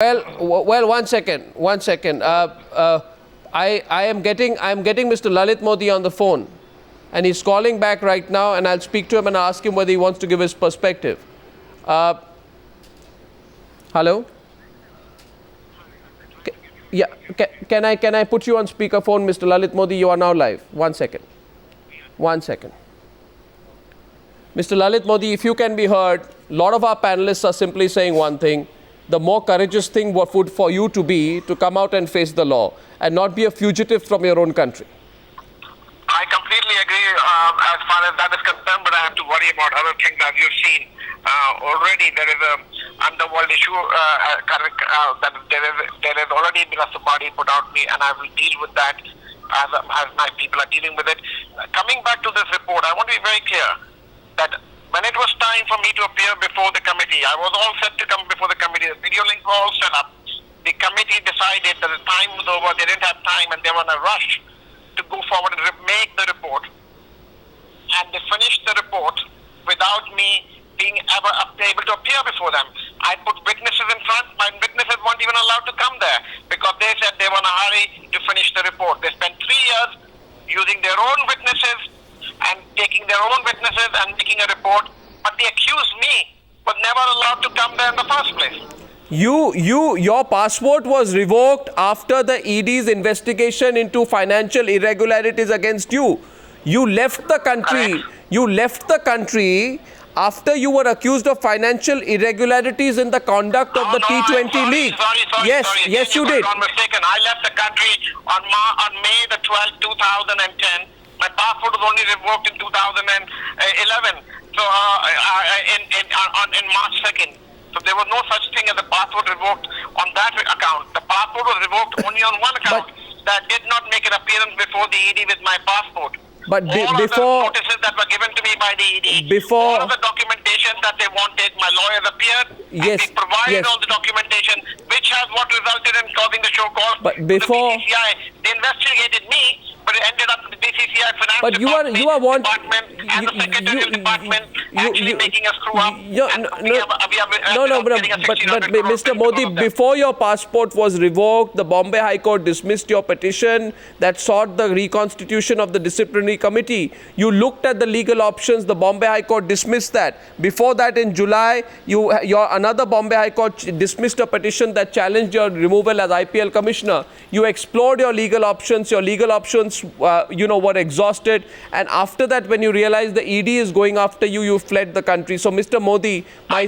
Well, one second. I'm getting Mr. Lalit Modi on the phone, and he's calling back right now, and I'll speak to him and ask him whether he wants to give his perspective. Hello? Yeah, can I put you on speakerphone, Mr. Lalit Modi? You are now live. One second. Mr. Lalit Modi, if you can be heard, a lot of our panelists are simply saying one thing. The more courageous thing would for you to be to come out and face the law and not be a fugitive from your own country. I completely agree as far as that is concerned, but I have to worry about other things. As you've seen already, there is an underworld issue that there has already been a Subadi put out me, and I will deal with that as my people are dealing with it. Coming back to this report, I want to be very clear that when it was time for me to appear before the committee, I was all set to come before the committee. The video links were all set up. The committee decided that the time was over, they didn't have time, and they were in a rush to go forward and make the report. And they finished the report without me being ever able to appear before them. I put witnesses in front. My witnesses weren't even allowed to come there because they said they were in a hurry to finish the report. They spent 3 years using their own witnesses and taking their own witnesses and making a report, but they accused me was never allowed to come there in the first place. Your passport was revoked after the ED's investigation into financial irregularities against you. You left the country. You left the country after you were accused of financial irregularities in the conduct of the T20 League. Yes, you did. I'm mistaken. I left the country on May the 12th, 2010. My passport was only revoked in 2011. So in March 2nd. So there was no such thing as a passport revoked on that account. The passport was revoked only on one account that did not make an appearance before the ED with my passport. But all before of the notices that were given to me by the ED, before all of the documentation that they wanted, my lawyers appeared. Yes, and they provided yes. all the documentation, which has what resulted in causing the show cause. But before the BCCI, they investigated me, but it ended up with the BCCI finance but you are department and the secretary of the department actually making us screw up. But Mr. Modi, before your passport was revoked, the Bombay High Court dismissed your petition that sought the reconstitution of the disciplinary committee. You looked at the legal options. The Bombay High Court dismissed that. Before that, in July, another Bombay High Court dismissed a petition that challenged your removal as IPL commissioner. You explored your legal options. Your legal options, were exhausted. And after that, when you realized the ED is going after you, you fled the country. So, Mr. Modi, my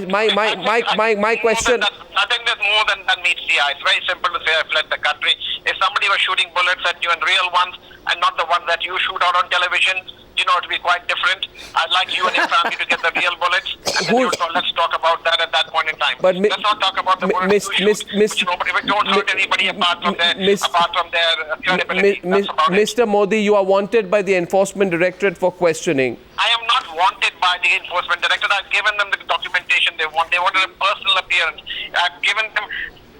question. Nothing is more than meets the eye. It's very simple to say I fled the country. If somebody was shooting bullets at you and real ones and not the ones that you shoot out on television, it would be quite different. I'd like you and your family to get the real bullets. And then let's talk about that at that point in time. But let's not talk about the bullets you shoot, which don't hurt anybody apart from their credibility. Mr. Modi, you are wanted by the Enforcement Directorate for questioning. I am not wanted by the Enforcement Directorate. I've given them the documentation they want. They wanted a personal appearance. I've given them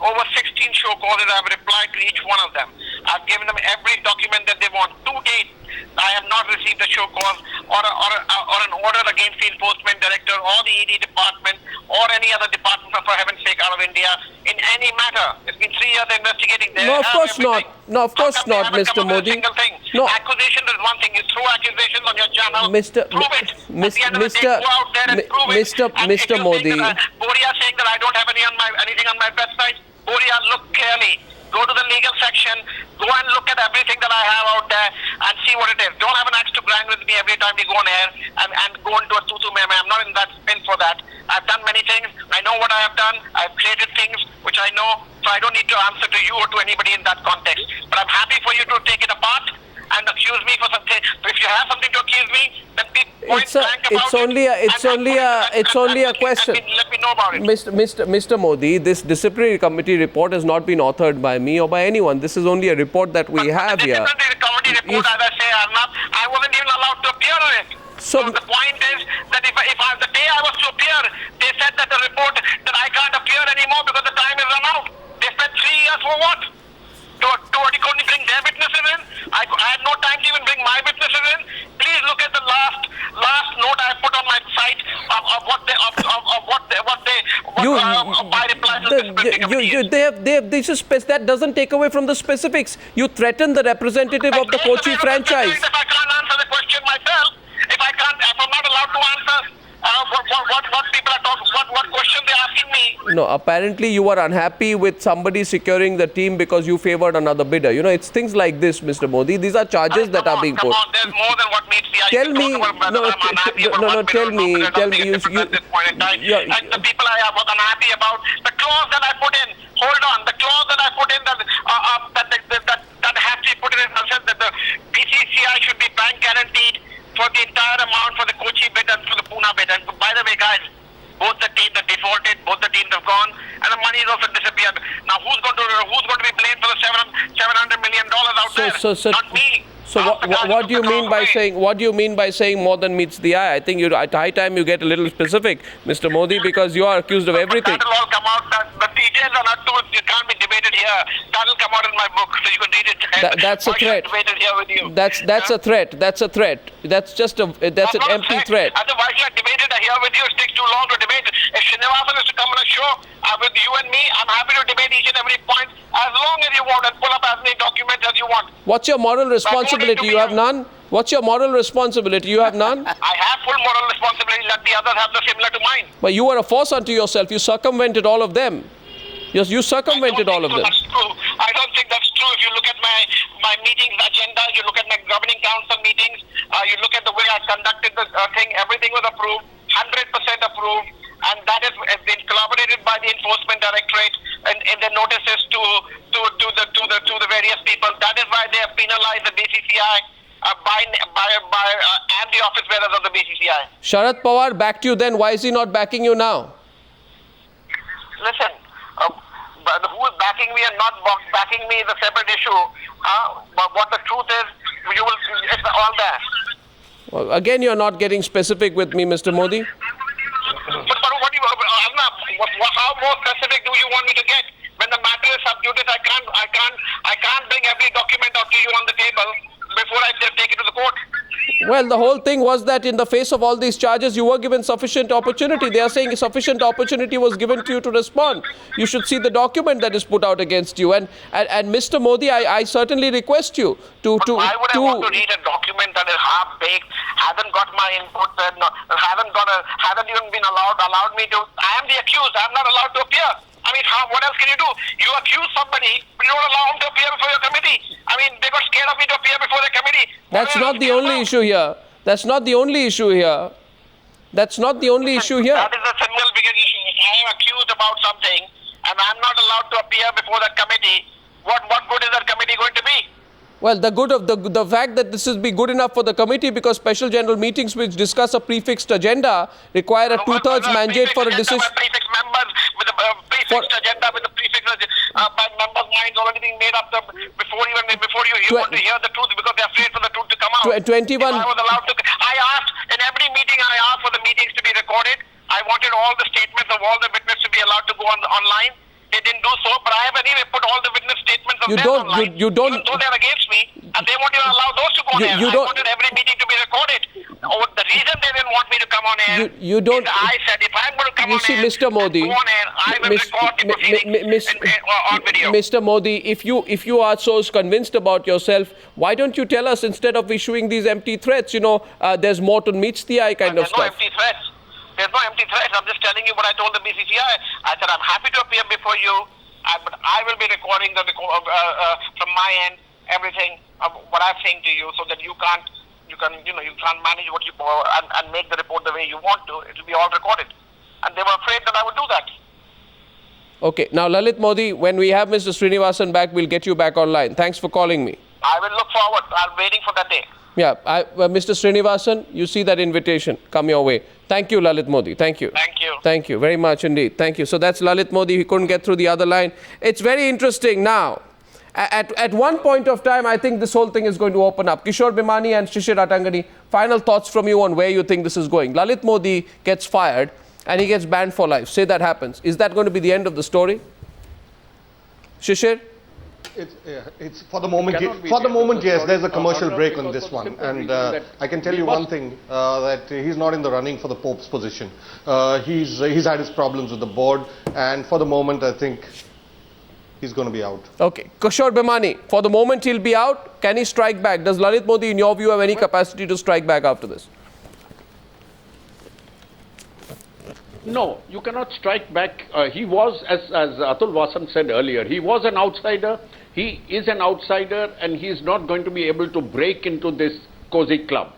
over 16 show causes. I've replied to each one of them. I've given them every document that they want. To date, I have not received a show cause or an order against the Enforcement Director or the ED department or any other department, for heaven's sake, out of India in any matter. It's been 3 years investigating. No, of course not. No, of course not, Mr. Modi. No. Accusation is one thing. You throw accusations on your channel. Mr. Modi. Boria saying that I don't have anything on my website. Boria, look clearly. Go to the legal section. Go and look at everything that I have out there and see what it is. Don't have an axe to grind with me every time we go on air and go into a tutu meme. I'm not in that spin for that. I've done many things. I know what I have done. I've created things which I know. So I don't need to answer to you or to anybody in that context. But I'm happy for you to take it apart and accuse me for something. If you have something to accuse me, then be point blank about it's only a question. Let me know about it. Mr. Modi, this disciplinary committee report has not been authored by me or by anyone. This is only a report that we have here. The disciplinary committee report, as I say, I wasn't even allowed to appear on it. So the point is that if the day I was to appear, they said that the report that I can't appear anymore because the time is run out. They spent 3 years for what? To only bring their witnesses in. I had no time to even bring my witnesses in. Please look at the last note I put on my site of what they my reply to That doesn't take away from the specifics. You threaten the representative of the Kochi franchise. If I can't answer the question myself, if I'm not allowed to answer what people are talking, what question they're asking me. No, apparently you are unhappy with somebody securing the team because you favored another bidder. You know, it's things like this, Mr. Modi. These are charges that are being put. There's more than what meets the eye. Tell me, tell me. And the people I was unhappy about, the clause that I put in, hold on, the clause that I put in that has to be put in said that the BCCI should be bank guaranteed for the entire amount for the Kochi bid and for the Pune bid. And by the way, guys, both the teams have defaulted, both the teams have gone, and the money is also disappeared. Now, who's going to be blamed for the $700 million out there? Not me. So what do you mean by saying? What do you mean by saying more than meets the eye? I think at high time you get a little specific, Mr. Modi, because you are accused of everything. That will all come out. The details are not too. It can't be debated here. That will come out in my book, so you can read it. That's a threat. Debate it here with you. That's a threat. That's a threat. That's an empty threat. Otherwise, you are debated here with you. It takes too long to debate. If Srinivasan is to come on a show with you and me, I'm happy to debate each and every point as long as you want and pull up as many documents as you want. What's your moral responsibility? You have none? What's your moral responsibility? You have none? I have full moral responsibility. Let the others have the similar to mine. But you are a force unto yourself. You circumvented all of them. Yes, you circumvented all of them. That's true. I don't think that's true. If you look at my meetings agenda, you look at my governing council meetings, you look at the way I conducted the thing, everything was approved, 100% approved, and that has been collaborated by the enforcement directorate in the notices to the various people. That is why they have penalized the BCCI and the office bearers of the BCCI. Sharad Pawar backed you then. Why is he not backing you now? Listen, who is backing me and not backing me is a separate issue. But what the truth is, it's all there. Well, again, you're not getting specific with me, Mr. Modi. But how more specific do you want me to get? When the matter is sub judice, I can't bring every document out to you on the table before I take it to the court. Well, the whole thing was that in the face of all these charges, you were given sufficient opportunity. They are saying sufficient opportunity was given to you to respond. You should see the document that is put out against you. And Mr. Modi, I certainly request you to... Why would I want to read a document that is half-baked, hasn't got my input, hasn't even been allowed me to... I am the accused. I am not allowed to appear. I mean, what else can you do? You accuse somebody, but you don't allow them to appear before your committee. I mean, they got scared of me to appear before the committee. That's not the only issue here. That's not the only issue here. That's not the only issue here. That is a single biggest issue. If I am accused about something and I'm not allowed to appear before that committee, what good is that committee going to be? Well, the fact that this will be good enough for the committee because special general meetings which discuss a prefixed agenda require a two-thirds mandate for a decision. Prefix members with a prefixed agenda with the prefix by members' minds already being made up before you want to hear the truth because they're afraid for the truth to come out. 21. If I was allowed to, I asked in every meeting I asked for the meetings to be recorded. I wanted all the statements of all the witnesses to be allowed to go online. They didn't do so, but I have anyway put all the witness statements of them online. You don't. Even though they're against me, and they won't even allow those to go on air. I wanted every meeting to be recorded. The reason they didn't want me to come on air is I said, if I'm going to come on air, Mr. Modi, go on air, I will record the proceedings on video. Mr. Modi, if you are so convinced about yourself, why don't you tell us instead of issuing these empty threats? You know, there's more to meets the eye kind of stuff. There's no empty threats. There's no empty threats. I'm just telling you what I told the BCCI. I said, I'm happy to appear before you, but I will be recording from my end everything of what I'm saying to you, so that you can't manage what you and make the report the way you want to. It will be all recorded, and they were afraid that I would do that. Okay. Now, Lalit Modi, when we have Mr. Srinivasan back, we'll get you back online. Thanks for calling me. I will look forward. I'm waiting for that day. Yeah, Mr. Srinivasan, you see that invitation come your way. Thank you, Lalit Modi. Thank you. Thank you. Thank you very much indeed. Thank you. So that's Lalit Modi. He couldn't get through the other line. It's very interesting now. At one point of time, I think this whole thing is going to open up. Kishore Bhimani and Shishir Atangani, final thoughts from you on where you think this is going. Lalit Modi gets fired and he gets banned for life. Say that happens. Is that going to be the end of the story? Shishir? It's for the moment. Cannot be For the there. moment, Because yes. There's a sorry, commercial Honour, break on because this of the one, simple and reason that I can tell we you one must- thing that he's not in the running for the Pope's position. He's had his problems with the board, and for the moment, I think he's going to be out. Okay. Kishore Bhimani, for the moment he'll be out. Can he strike back? Does Lalit Modi, in your view, have any capacity to strike back after this? No, you cannot strike back. He was, as Atul Vasant said earlier, he was an outsider. He is an outsider, and he is not going to be able to break into this cozy club.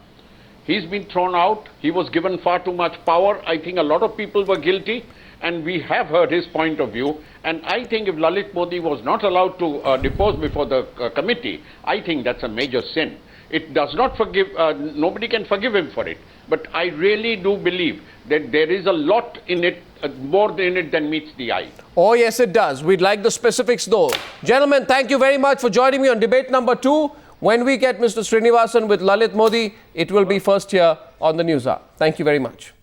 He's been thrown out. He was given far too much power. I think a lot of people were guilty, and we have heard his point of view. And I think if Lalit Modi was not allowed to depose before the committee, I think that's a major sin. It does not forgive, nobody can forgive him for it. But I really do believe that there is a lot in it, more in it than meets the eye. Oh, yes, it does. We'd like the specifics, though. Gentlemen, thank you very much for joining me on debate number 2. When we get Mr. Srinivasan with Lalit Modi, it will be first here on the Newshour. Thank you very much.